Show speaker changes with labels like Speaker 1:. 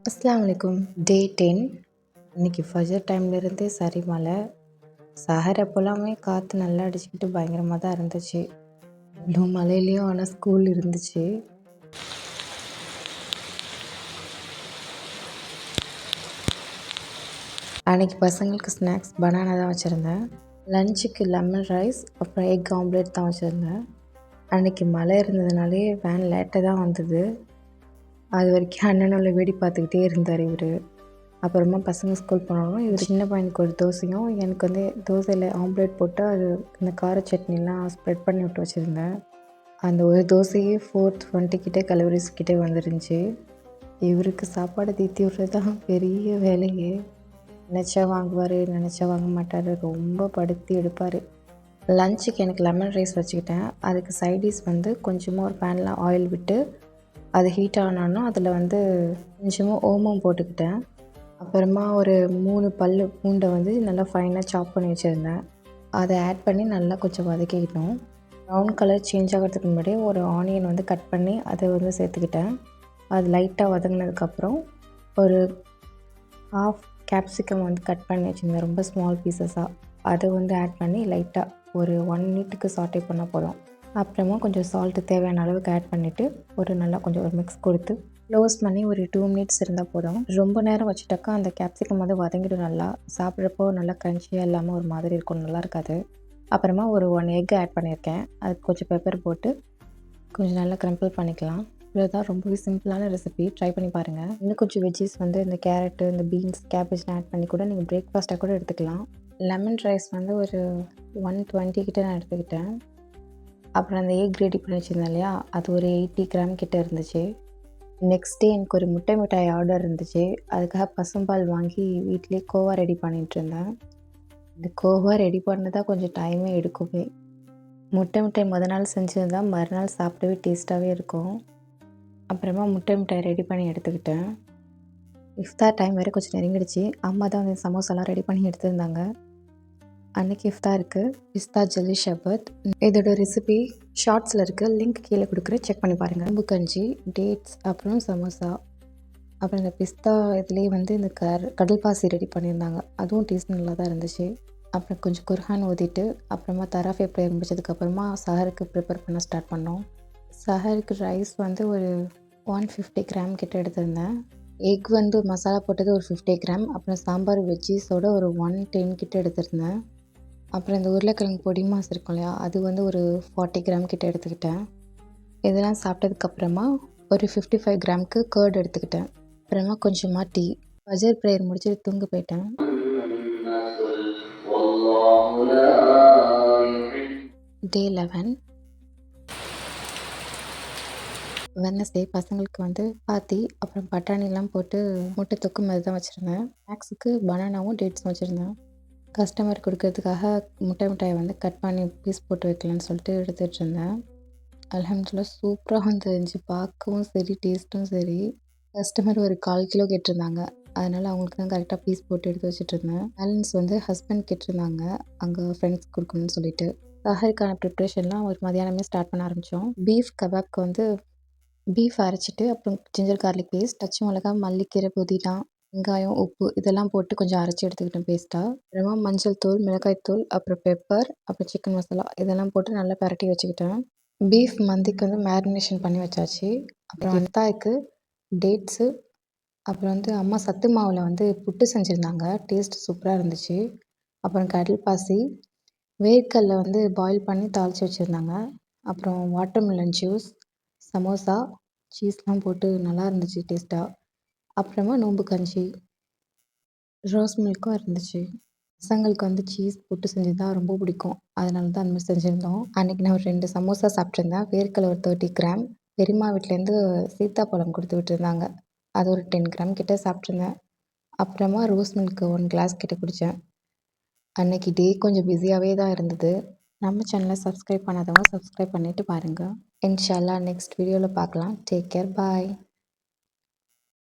Speaker 1: அஸ்ஸலாமு அலைக்கும். டே 10. இன்னைக்கு ஃபஜர் டைம்லேருந்தே சரி மழை. சஹர் அப்போலாமே காற்று நல்லா அடிச்சுக்கிட்டு பயங்கரமாக தான் இருந்துச்சு. இவ்வளோ மழையிலையும் ஆனால் ஸ்கூல் இருந்துச்சு. அன்றைக்கி பசங்களுக்கு ஸ்நாக்ஸ் பனானா தான் வச்சுருந்தேன். லஞ்சுக்கு லெமன் ரைஸ் அப்புறம் எக் ஆம்லேட் தான் வச்சுருந்தேன். அன்றைக்கி மழை இருந்ததுனாலே வேன் லேட்டாக தான் வந்தது. அது வரைக்கும் அண்ணனோட வேடி பார்த்துக்கிட்டே இருந்தார் இவர். அப்புறமா பசங்க ஸ்கூல் போனாலும் இவர் சின்ன பையனுக்கு ஒரு தோசையும் எனக்கு வந்து தோசையில் ஆம்லேட் போட்டு அது இந்த கார சட்னிலாம் ஸ்ப்ரெட் பண்ணி விட்டு வச்சுருந்தேன். அந்த ஒரு தோசையே 420 கிட்டே கலோரிஸ் கிட்டே வந்துருந்துச்சு. இவருக்கு சாப்பாடு தீத்தி விட்றது தான் பெரிய வேலையே. நினச்சா வாங்குவார், நினச்சா வாங்க மாட்டார், ரொம்ப படுத்தி எடுப்பார். லஞ்சுக்கு எனக்கு லெமன் ரைஸ் வச்சுக்கிட்டேன். அதுக்கு சைடிஷ் வந்து கொஞ்சமாக ஒரு பேனில் ஆயில் விட்டு அது ஹீட் ஆனாலும் அதில் வந்து கொஞ்சமாக ஓமம் போட்டுக்கிட்டேன். அப்புறமா ஒரு 3 பூண்டை வந்து நல்லா ஃபைனாக சாப் பண்ணி வச்சுருந்தேன். அதை ஆட் பண்ணி நல்லா கொஞ்சம் வதக்கிக்கிட்டோம். ப்ரௌன் கலர் சேஞ்ச் ஆகிறதுக்கு முன்னாடி ஒரு ஆனியன் வந்து கட் பண்ணி அதை வந்து சேர்த்துக்கிட்டேன். அது லைட்டாக வதங்கினதுக்கப்புறம் ஒரு ஹாஃப் கேப்சிகம் வந்து கட் பண்ணி வச்சுருந்தேன், ரொம்ப ஸ்மால் பீசஸாக. அதை வந்து ஆட் பண்ணி லைட்டாக ஒரு 1 மினிட்டுக்கு சாட்டே பண்ணால் போதும். அப்புறமா கொஞ்சம் சால்ட்டு தேவையான அளவுக்கு ஆட் பண்ணிவிட்டு கொஞ்சம் ஒரு மிக்ஸ் கொடுத்து க்ளோஸ் பண்ணி ஒரு 2 மினிட்ஸ் இருந்தால் போதும். ரொம்ப நேரம் வச்சுட்டாக்கா அந்த கேப்சிகம் வந்து வதங்கிடும். நல்லா சாப்பிட்றப்போ நல்லா க்ரன்ச்சியாக இல்லாமல் ஒரு மாதிரி இருக்கும், நல்லா இருக்காது. அப்புறமா ஒரு 1 எக் ஆட் பண்ணியிருக்கேன். அதுக்கு கொஞ்சம் பெப்பர் போட்டு கொஞ்சம் நல்லா க்ரம்பிள் பண்ணிக்கலாம். இவ்வளோதான், ரொம்பவே சிம்பிளான ரெசிபி. ட்ரை பண்ணி பாருங்கள். இன்னும் கொஞ்சம் வெஜ்ஜஸ் வந்து இந்த கேரட்டு, இந்த பீன்ஸ், கேபேஜ்லாம் ஆட் பண்ணி கூட நீங்கள் பிரேக்ஃபாஸ்ட்டாக கூட எடுத்துக்கலாம். லெமன் ரைஸ் வந்து ஒரு 120 கிட்டே நான் எடுத்துக்கிட்டேன். அப்புறம் அந்த எக் ரெடி பண்ணி வச்சுருந்தேன் இல்லையா, அது ஒரு 80 கிராம் கிட்டே இருந்துச்சு. நெக்ஸ்ட் டே எனக்கு ஒரு முட்டை மிட்டாய் ஆர்டர் இருந்துச்சு. அதுக்காக பசும்பால் வாங்கி வீட்டிலே கோவா ரெடி பண்ணிகிட்ருந்தேன். இந்த கோவா ரெடி பண்ணதான் கொஞ்சம் டைமே எடுக்குமே. முட்டை மிட்டாய் நாள் செஞ்சுருந்தா மறுநாள் சாப்பிடவே டேஸ்ட்டாகவே இருக்கும். அப்புறமா முட்டை மிட்டாய் ரெடி பண்ணி எடுத்துக்கிட்டேன். இஃப்தார் டைம் வேறு கொஞ்சம் நெருங்கிடுச்சு. அம்மா தான் வந்து சமோசாலாம் ரெடி பண்ணி எடுத்துருந்தாங்க. அன்றைக்கி இஃப்தாருக்கு பிஸ்தா ஜெல்லி ஷர்பத். இதோட ரெசிபி ஷார்ட்ஸில் இருக்குது, லிங்க் கீழே கொடுக்குறேன், செக் பண்ணி பாருங்கள். நோம்பு கஞ்சி, டேட்ஸ், அப்புறம் சமோசா, அப்புறம் இந்த பிஸ்தா இதுலேயே வந்து இந்த கடல் பாசி ரெடி பண்ணியிருந்தாங்க. அதுவும் டேஸ்ட் நல்லா தான் இருந்துச்சு. அப்புறம் கொஞ்சம் குர்ஹான் ஓதிட்டு அப்புறமா தராஃபே ப்ரேயர் முடிச்சதுக்கப்புறமா சஹருக்கு ப்ரிப்பேர் பண்ண ஸ்டார்ட் பண்ணோம். சஹருக்கு ரைஸ் வந்து ஒரு 150 கிராம் கிட்ட எடுத்திருந்தேன். எக் வந்து மசாலா போட்டது ஒரு 50 கிராம், அப்புறம் சாம்பார் வெஜ்ஜீஸோட ஒரு 110 கிட்ட எடுத்திருந்தேன். அப்புறம் இந்த உருளைக்கிழங்கு பொடி மாஸ் இருக்கும் இல்லையா, அது வந்து ஒரு 40 கிராம் கிட்ட எடுத்துக்கிட்டேன். இதெல்லாம் சாப்பிட்டதுக்கப்புறமா ஒரு 55 கிராமுக்கு கர்ட் எடுத்துக்கிட்டேன். அப்புறமா கொஞ்சமாக டீ. ஃபஜர் ப்ரேயர் முடிச்சுட்டு தூங்க போயிட்டேன். டே 11 வெட்னஸ்டே பசங்களுக்கு வந்து பாத்தி அப்புறம் பட்டாணிலாம் போட்டு முட்டை தொக்கு மாதிரி தான் வச்சுருந்தேன். ஸ்நாக்ஸுக்கு பனானாவும் டேட்ஸும் வச்சுருந்தேன். கஸ்டமர் கொடுக்கறதுக்காக முட்டை மிட்டாயை வந்து கட் பண்ணி பீஸ் போட்டு வைக்கலான்னு சொல்லிட்டு எடுத்துகிட்டு இருந்தேன். அல்ஹம்துலில்லாஹ் சூப்பராக வந்துருந்துச்சு, பார்க்கவும் சரி டேஸ்ட்டும் சரி. கஸ்டமர் ஒரு 1/4 கிலோ கேட்டிருந்தாங்க, அதனால் அவங்களுக்கு தான் கரெக்டாக பீஸ் போட்டு எடுத்து வச்சுட்ருந்தேன். பேலன்ஸ் வந்து ஹஸ்பண்ட் கேட்டிருந்தாங்க, அங்கே ஃப்ரெண்ட்ஸ் கொடுக்கணும்னு சொல்லிட்டு. சஹருக்கான ப்ரிப்ரேஷன்லாம் ஒரு மதியானமே ஸ்டார்ட் பண்ண ஆரம்பித்தோம். பீஃப் கபாப்க்கு வந்து பீஃப் அரைச்சிட்டு அப்புறம் ஜிஞ்சர் கார்லிக் பேஸ்ட், பச்சை மிளகா, மல்லிக்கீரை, புதினா, வெங்காயம், உப்பு இதெல்லாம் போட்டு கொஞ்சம் அரைச்சி எடுத்துக்கிட்டேன் பேஸ்ட்டாக. அப்புறமா மஞ்சள் தூள், மிளகாய் தூள், அப்புறம் பெப்பர், அப்புறம் சிக்கன் மசாலா இதெல்லாம் போட்டு நல்லா பரட்டி வச்சுக்கிட்டேன். பீஃப் மந்திக்கு வந்து மேரினேஷன் பண்ணி வச்சாச்சு. அப்புறம் இஃப்தாருக்கு டேட்ஸு, அப்புறம் வந்து அம்மா சத்து மாவில் வந்து புட்டு செஞ்சுருந்தாங்க, டேஸ்ட் சூப்பராக இருந்துச்சு. அப்புறம் கடல் பாசி, வேர்க்கடலை வந்து பாயில் பண்ணி தாளித்து வச்சுருந்தாங்க. அப்புறம் வாட்டர்மெலன் ஜூஸ், சமோசா, சீஸ்லாம் போட்டு நல்லா இருந்துச்சு டேஸ்ட்டாக. அப்புறமா நோம்பு கஞ்சி, ரோஸ் மில்க்கும் இருந்துச்சு. பசங்களுக்கு வந்து சீஸ் போட்டு செஞ்சது தான் ரொம்ப பிடிக்கும், அதனால தான் அந்த மாதிரி செஞ்சுருந்தோம். அன்றைக்கி நான் ஒரு 2 சமோசா சாப்பிட்ருந்தேன். வேர்க்கடலை ஒரு 30 கிராம், பெரியம்மா வீட்டிலேருந்து சீத்தாப்பழம் கொடுத்து விட்டுருந்தாங்க, அது ஒரு 10 கிராம் கிட்டே சாப்பிட்ருந்தேன். அப்புறமா ரோஸ் மில்க்கு 1 கிளாஸ் கிட்டே குடித்தேன். அன்றைக்கி டே கொஞ்சம் பிஸியாகவே தான் இருந்தது. நம்ம சேனலை சப்ஸ்கிரைப் பண்ணாதவங்க சப்ஸ்கிரைப் பண்ணிவிட்டு பாருங்கள். இன்ஷா அல்லாஹ் நெக்ஸ்ட் வீடியோவில் பார்க்கலாம். டேக் கேர், பாய்.